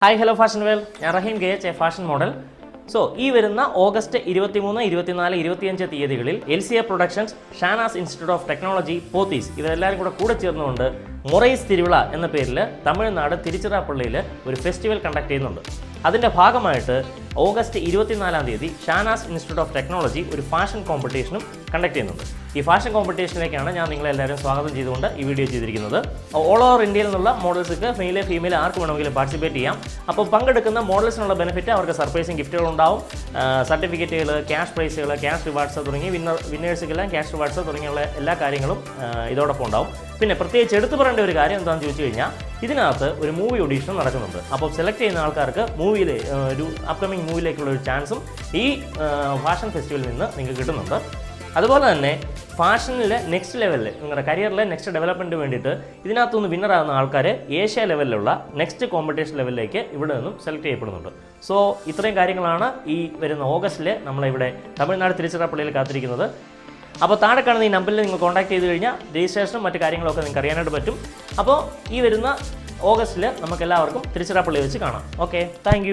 Hi hello fashion വേൾ, ഞാൻ റഹീം KH, fashion model. ഈ വരുന്ന ഓഗസ്റ്റ് 23, 24, 25 തീയതികളിൽ LCA productions, Shanas institute of technology, Pothys ഇവരെല്ലാവരും കൂടെ ചേർന്നുകൊണ്ട് മൊറൈസ് തിരുവിള എന്ന പേരിൽ തമിഴ്നാട് തിരുച്ചിറപ്പള്ളിയിൽ ഒരു ഫെസ്റ്റിവൽ കണ്ടക്ട് ചെയ്യുന്നുണ്ട്. അതിൻ്റെ ഭാഗമായിട്ട് ഓഗസ്റ്റ് 24 തീയതി ഷാനാസ് ഇൻസ്റ്റിറ്റ്യൂട്ട് ഓഫ് ടെക്നോളജി ഒരു ഫാഷൻ കോമ്പറ്റീഷനും കണ്ടക്ട് ചെയ്യുന്നുണ്ട്. ഈ ഫാഷൻ കോമ്പറ്റീഷനിലേക്കാണ് ഞാൻ നിങ്ങളെല്ലാവരും സ്വാഗതം ചെയ്തുകൊണ്ട് ഈ വീഡിയോ ചെയ്തിരിക്കുന്നത്. ഓൾ ഓവർ ഇന്ത്യയിൽ നിന്നുള്ള മോഡൽസിക്ക് മെയിൽ ഫീമെയിൽ ആർക്ക് വേണമെങ്കിലും പാർട്ടിസിപ്പേറ്റ് ചെയ്യാം. അപ്പോൾ പങ്കെടുക്കുന്ന മോഡൽസിനുള്ള ബെനിഫിറ്റ് അവർക്ക് സർപ്രൈസിങ് ഗിഫ്റ്റുകളുണ്ടാവും, സർട്ടിഫിക്കറ്റുകൾ, ക്യാഷ് പ്രൈസുകൾ, ക്യാഷ് റിവാർഡ്സ് തുടങ്ങി വിന്നേഴ്സുക്കെല്ലാം ക്യാഷ് റിവാർഡ്സ് തുടങ്ങിയുള്ള എല്ലാ കാര്യങ്ങളും ഇതോടൊപ്പം ഉണ്ടാവും. പിന്നെ പ്രത്യേകിച്ച് എടുത്തു പറയേണ്ട ഒരു കാര്യം എന്താണെന്ന് ചോദിച്ചു കഴിഞ്ഞാൽ, ഇതിനകത്ത് ഒരു മൂവി ഓഡീഷൻ നടക്കുന്നുണ്ട്. അപ്പോൾ സെലക്ട് ചെയ്യുന്ന ആൾക്കാർക്ക് മൂവിയിൽ ഒരു അപ്കമിങ് മൂവിയിലേക്കുള്ള ഒരു ചാൻസും ഈ ഫാഷൻ ഫെസ്റ്റിവലിൽ നിന്ന് നിങ്ങൾക്ക് കിട്ടുന്നുണ്ട്. അതുപോലെ തന്നെ ഫാഷനിലെ നെക്സ്റ്റ് ലെവലിൽ നിങ്ങളുടെ കരിയറിലെ നെക്സ്റ്റ് ഡെവലപ്മെൻറ്റിന് വേണ്ടിയിട്ട് ഇതിനകത്തുനിന്ന് വിന്നറാകുന്ന ആൾക്കാർ ഏഷ്യ ലെവലിലുള്ള നെക്സ്റ്റ് കോമ്പറ്റീഷൻ ലെവലിലേക്ക് ഇവിടെ നിന്നും സെലക്ട് ചെയ്യപ്പെടുന്നുണ്ട്. ഇത്രയും കാര്യങ്ങളാണ് ഈ വരുന്ന ഓഗസ്റ്റിൽ നമ്മളിവിടെ തമിഴ്നാട് തിരുച്ചിറപ്പള്ളിയിൽ കാത്തിരിക്കുന്നത്. അപ്പോൾ താഴെ കാണുന്ന ഈ നമ്പറിൽ നിങ്ങൾ കോൺടാക്ട് ചെയ്ത് കഴിഞ്ഞാൽ രജിസ്ട്രേഷനും മറ്റു കാര്യങ്ങളൊക്കെ നിങ്ങൾക്ക് അറിയാനായിട്ട് പറ്റും. അപ്പോൾ ഈ വരുന്ന ഓഗസ്റ്റിൽ നമുക്കെല്ലാവർക്കും തിരുച്ചിറപ്പള്ളി വെച്ച് കാണാം. Okay, thank you.